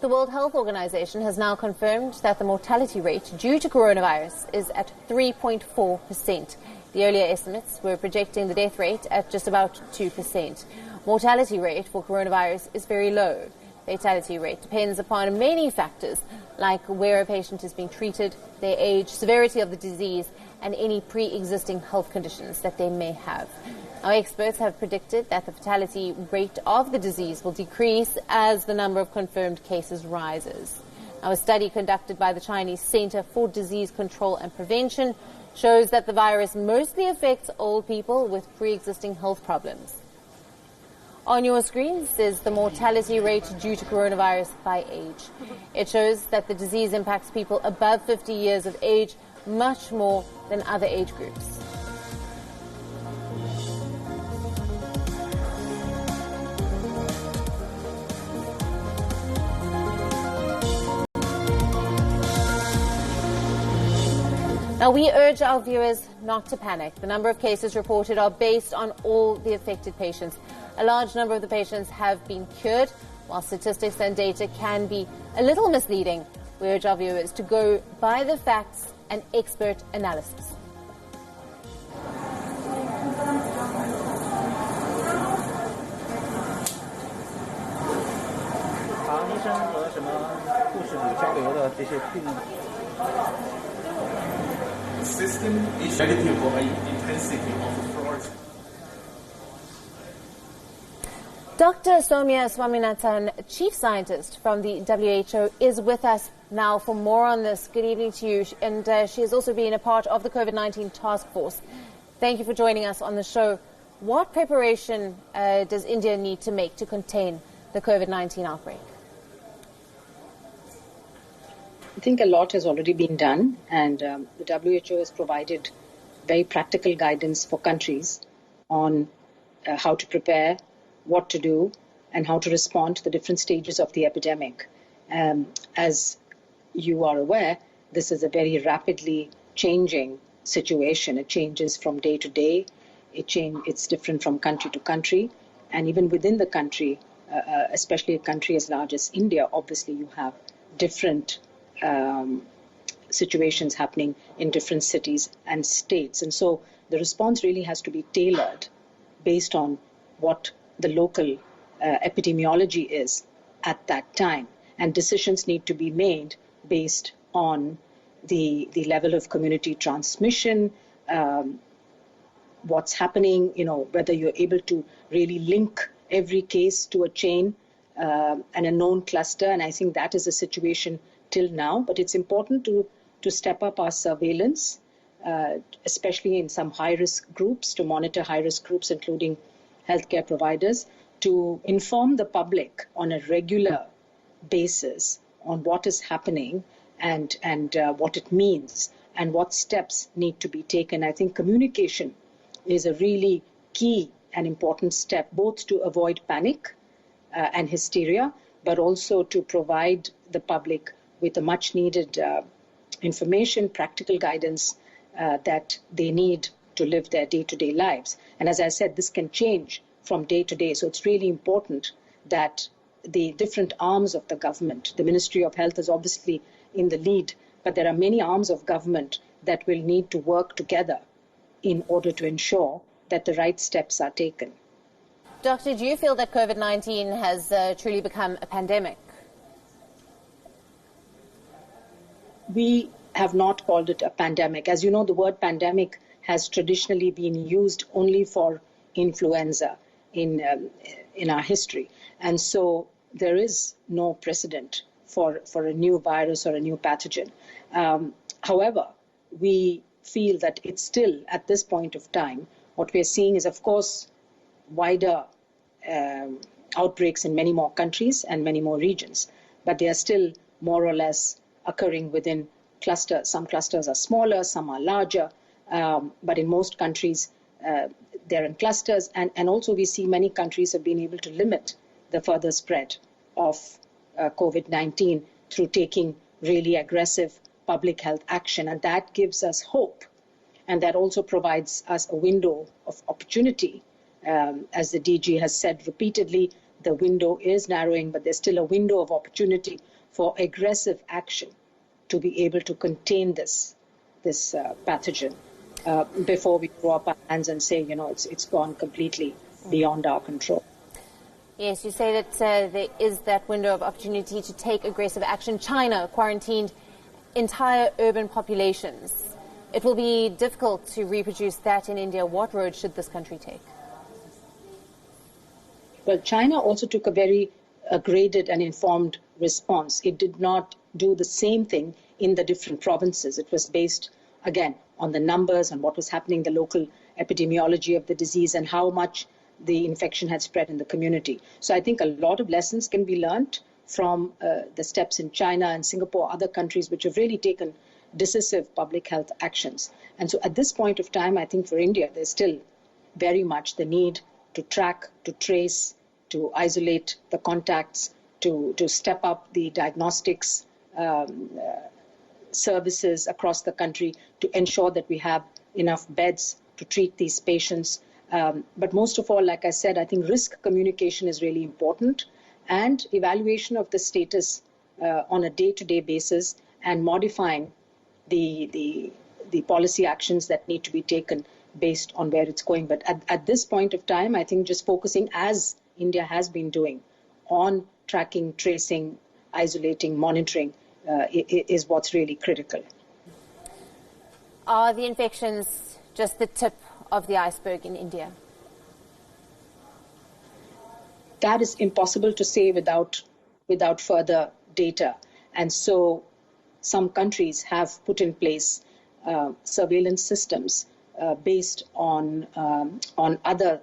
The World Health Organization has now confirmed that the mortality rate due to coronavirus is at 3.4%. The earlier estimates were projecting the death rate at just about 2%. Mortality rate for coronavirus is very low. Fatality rate depends upon many factors, like where a patient is being treated, their age, severity of the disease, and any pre-existing health conditions that they may have. Our experts have predicted that the fatality rate of the disease will decrease as the number of confirmed cases rises. Now, a study conducted by the Chinese Center for Disease Control and Prevention shows that the virus mostly affects old people with pre-existing health problems. On your screens is the mortality rate due to coronavirus by age. It shows that the disease impacts people above 50 years of age much more than other age groups. Now, we urge our viewers not to panic. The number of cases reported are based on all the affected patients. A large number of the patients have been cured. While statistics and data can be a little misleading, we urge our viewers to go by the facts and expert analysis. System is negative for intensity of fraud. Dr. Soumya Swaminathan, Chief Scientist from the WHO, is with us now for more on this. Good evening to you. And she has also been a part of the COVID-19 task force. Thank you for joining us on the show. What preparation does India need to make to contain the COVID-19 outbreak? I think a lot has already been done, and the WHO has provided very practical guidance for countries on how to prepare, what to do, and how to respond to the different stages of the epidemic. As you are aware, this is a very rapidly changing situation. It changes from day to day. It's different from country to country. And even within the country, especially a country as large as India, obviously you have different situations happening in different cities and states. And so the response really has to be tailored based on what the local epidemiology is at that time. And decisions need to be made based on the level of community transmission, what's happening, whether you're able to really link every case to a chain and a known cluster. And I think that is a situation till now, but it's important to step up our surveillance, especially in some high-risk groups, to monitor high-risk groups, including healthcare providers, to inform the public on a regular basis on what is happening and what it means and what steps need to be taken. I think communication is a really key and important step, both to avoid panic and hysteria, but also to provide the public with the much needed information, practical guidance that they need to live their day-to-day lives. And as I said, this can change from day to day. So it's really important that the different arms of the government, the Ministry of Health is obviously in the lead, but there are many arms of government that will need to work together in order to ensure that the right steps are taken. Doctor, do you feel that COVID-19 has truly become a pandemic? We have not called it a pandemic. As you know, the word pandemic has traditionally been used only for influenza in our history. And so there is no precedent for a new virus or a new pathogen. However, we feel that it's still, at this point of time, what we're seeing is, of course, wider outbreaks in many more countries and many more regions. But they are still more or less occurring within clusters. Some clusters are smaller, some are larger, but in most countries, they're in clusters. And also we see many countries have been able to limit the further spread of COVID-19 through taking really aggressive public health action. And that gives us hope. And that also provides us a window of opportunity. As the DG has said repeatedly, the window is narrowing, but there's still a window of opportunity for aggressive action to be able to contain this pathogen before we throw up our hands and say, it's gone completely beyond our control. Yes, you say that there is that window of opportunity to take aggressive action. China quarantined entire urban populations. It will be difficult to reproduce that in India. What road should this country take? Well, China also took a very graded and informed response. It did not do the same thing in the different provinces. It was based, again, on the numbers and what was happening, the local epidemiology of the disease and how much the infection had spread in the community. So I think a lot of lessons can be learned from the steps in China and Singapore, other countries which have really taken decisive public health actions. And so at this point of time, I think for India, there's still very much the need to track, to trace, to isolate the contacts, to step up the diagnostics services across the country to ensure that we have enough beds to treat these patients. But most of all, like I said, I think risk communication is really important, and evaluation of the status on a day-to-day basis and modifying the policy actions that need to be taken based on where it's going. But at this point of time, I think just focusing, as India has been doing, on tracking, tracing, isolating, monitoring is what's really critical. Are the infections just the tip of the iceberg in India? That is impossible to say without further data. And so some countries have put in place surveillance systems based on other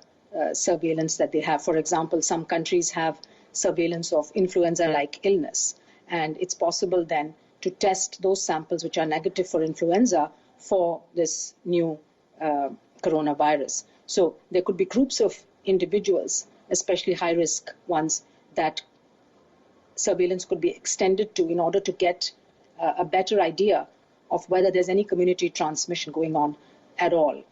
surveillance that they have. For example, some countries have surveillance of influenza-like illness, and it's possible then to test those samples which are negative for influenza for this new coronavirus. So there could be groups of individuals, especially high-risk ones, that surveillance could be extended to in order to get a better idea of whether there's any community transmission going on at all.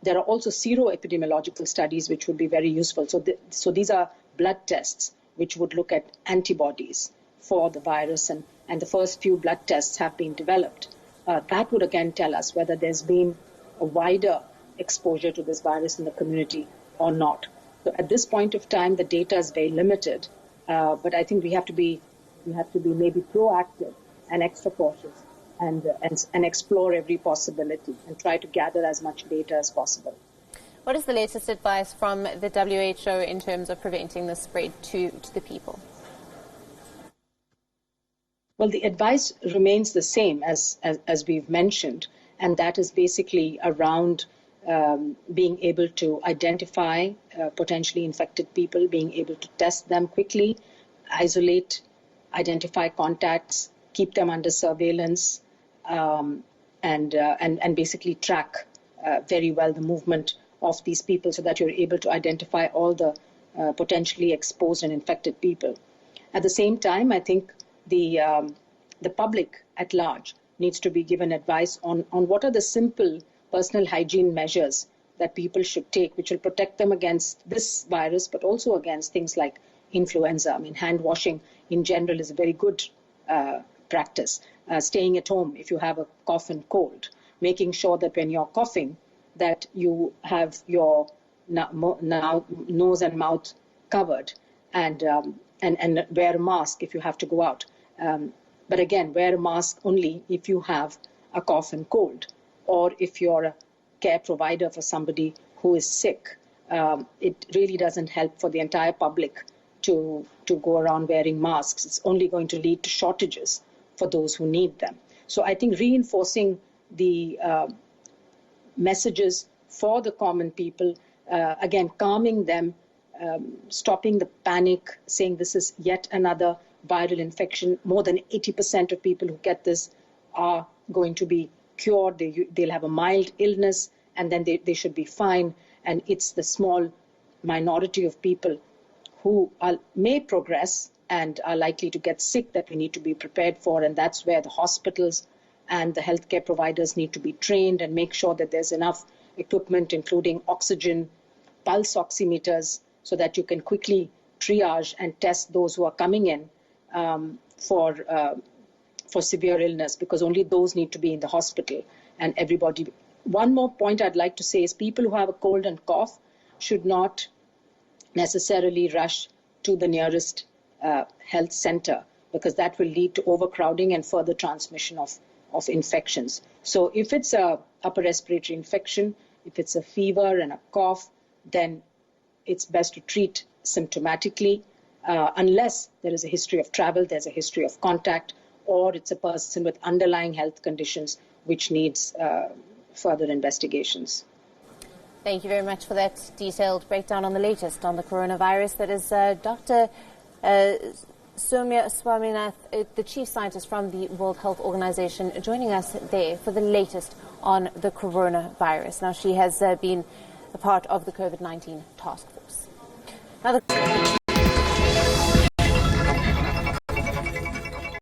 There are also sero-epidemiological studies which would be very useful. So these are blood tests which would look at antibodies for the virus, and the first few blood tests have been developed. That would again tell us whether there's been a wider exposure to this virus in the community or not. So at this point of time, the data is very limited, but I think we have to be maybe proactive and extra cautious and explore every possibility and try to gather as much data as possible. What is the latest advice from the WHO in terms of preventing the spread to the people? Well, the advice remains the same as we've mentioned, and that is basically around being able to identify potentially infected people, being able to test them quickly, isolate, identify contacts, keep them under surveillance, and basically track very well the movement of these people so that you're able to identify all the potentially exposed and infected people. At the same time, I think the public at large needs to be given advice on what are the simple personal hygiene measures that people should take, which will protect them against this virus, but also against things like influenza. I mean, hand washing in general is a very good practice. Staying at home if you have a cough and cold, making sure that when you're coughing, that you have your nose and mouth covered, and wear a mask if you have to go out. But again, wear a mask only if you have a cough and cold, or if you're a care provider for somebody who is sick. It really doesn't help for the entire public to go around wearing masks. It's only going to lead to shortages for those who need them. So I think reinforcing the messages for the common people, again, calming them, stopping the panic, saying this is yet another viral infection. More than 80% of people who get this are going to be cured. They'll have a mild illness, and then they should be fine. And it's the small minority of people who may progress and are likely to get sick that we need to be prepared for. And that's where the hospitals and the healthcare providers need to be trained and make sure that there's enough equipment, including oxygen, pulse oximeters, so that you can quickly triage and test those who are coming in for severe illness, because only those need to be in the hospital, and everybody. One more point I'd like to say is people who have a cold and cough should not necessarily rush to the nearest health center, because that will lead to overcrowding and further transmission of infections. So if it's a upper respiratory infection, if it's a fever and a cough, then it's best to treat symptomatically, unless there is a history of travel, there's a history of contact, or it's a person with underlying health conditions which needs further investigations. Thank you very much for that detailed breakdown on the latest on the coronavirus. That is Dr. Soumya Swaminath, the chief scientist from the World Health Organization, joining us there for the latest on the coronavirus. Now, she has been a part of the COVID-19 task force. Now,